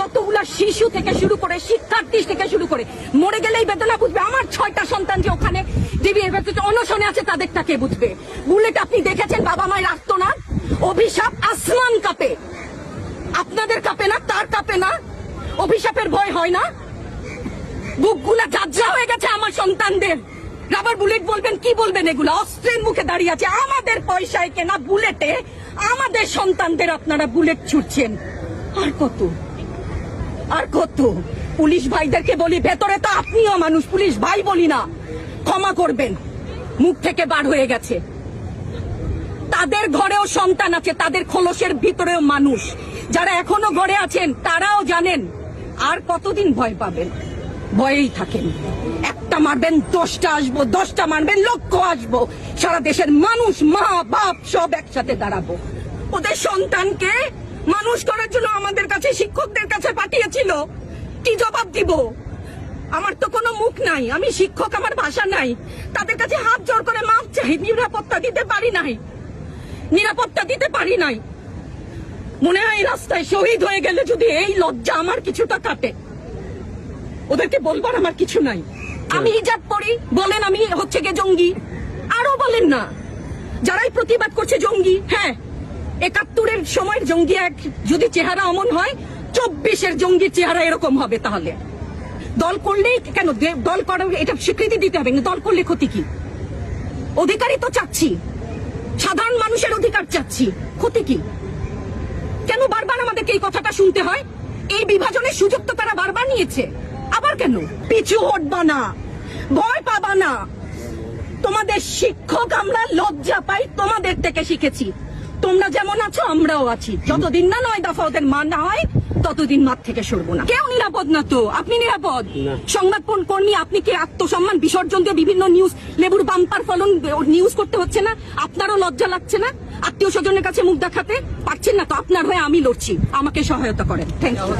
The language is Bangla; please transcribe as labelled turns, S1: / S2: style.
S1: যতগুলা শিশু থেকে শুরু করে শিক্ষার্থী থেকে শুরু করে মরে গেলেই বেদনা বুঝবে। আমার 6টা সন্তান যে ওখানে অনশনে আছে তাদেরটা কে বুঝবে? বুলেট আপনি দেখেছেন বাবা মায়ের আর্তনাদ, অভিশাপ আসমান কাঁপে, আপনাদের কাঁপে না? তার কাঁপে না? অভিশাপের ভয় হয় না? বুকগুলা ঝাঁঝরা হয়ে গেছে আমার সন্তানদের। রাবার বুলেট বলবেন, কি বলবেন? এগুলো অস্ত্রের মুখে দাঁড়িয়ে আছে, আমাদের পয়সায় কেনা বুলেটে আমাদের সন্তানদের আপনারা বুলেট ছুটছেন। আর কত আর কত? পুলিশ ভাইদেরকে বলি, ভেতরে তো আপনিও মানুষ, পুলিশ ভাই বলি না, ক্ষমা করবেন, মুখ থেকে বার হয়ে গেছে। তাদের ঘরেও সন্তান আছে, তাদের খোলসের ভিতরেও মানুষ। যারা এখনো ঘরে আছেন তারাও জানেন আর কতদিন ভয় পাবেন। ভয়েই থাকেন, একটা মারবেন 10টা আসবো, 10টা মারবেন লক্ষ আসবো। সারা দেশের মানুষ, মা বাপ সব একসাথে দাঁড়াবো। ওদের সন্তানকে মানুষ করার জন্য আমাদের কাছে, শিক্ষকদের কাছে পাঠিয়েছিল। কি জবাব দিব? আমার তো কোনো মুখ নাই, আমি শিক্ষক, আমার ভাষা নাই। তাদের কাছে হাত জোর করে মাপ চাই, নিরাপত্তা দিতে পারি নাই, নিরাপত্তা দিতে পারি নাই। মনে হয় রাস্তায় শহীদ হয়ে গেলে যদি এই লজ্জা আমার কিছুটা কাটে। ওদেরকে বলবার আমার কিছু নাই। আমি হিজাব পরি বলেন আমি হচ্ছে গে জঙ্গি, আরো বলেন না যারাই প্রতিবাদ করছে জঙ্গি। হ্যাঁ, 71-এর সময়ের জঙ্গি এক যদি চেহারা অমন হয়, 24-এর জঙ্গির চেহারা এরকম হবে। তাহলে দল করলেই কেন? দল করার এটা স্বীকৃতি দিতে হবে, দল করলে ক্ষতি কি? অধিকারই তো চাচ্ছি, সাধারণ মানুষের অধিকার চাচ্ছি, ক্ষতি কি? কেন বারবার আমাদেরকে এই কথাটা শুনতে হয়? এই বিভাজনের সুযোগ তো তারা বারবার নিয়েছে, আবার কেন? পিছু হটবা না, ভয় পাবা না। তোমাদের শিক্ষক আমরা লজ্জা পাই, তোমাদের থেকে শিখেছি। তোমরা যেমন আছো আমরাও আছি। যতদিন না 9 দফা ওদের মান না হয় ততদিন মাঠ থেকে সরবো না। কেউ নিরাপদ না তো। আপনি নিরাপদ? সংবাদ কর্মী আপনি কি আত্মসম্মান বিসর্জন দিয়ে বিভিন্ন নিউজ, লেবুর বাম্পার ফলন নিউজ করতে হচ্ছে না? আপনারও লজ্জা লাগছে না? আত্মীয় স্বজনের কাছে মুখ দেখাতে পারছেন না তো? আপনার হয়ে আমি লড়ছি, আমাকে সহায়তা করেন। Thank you.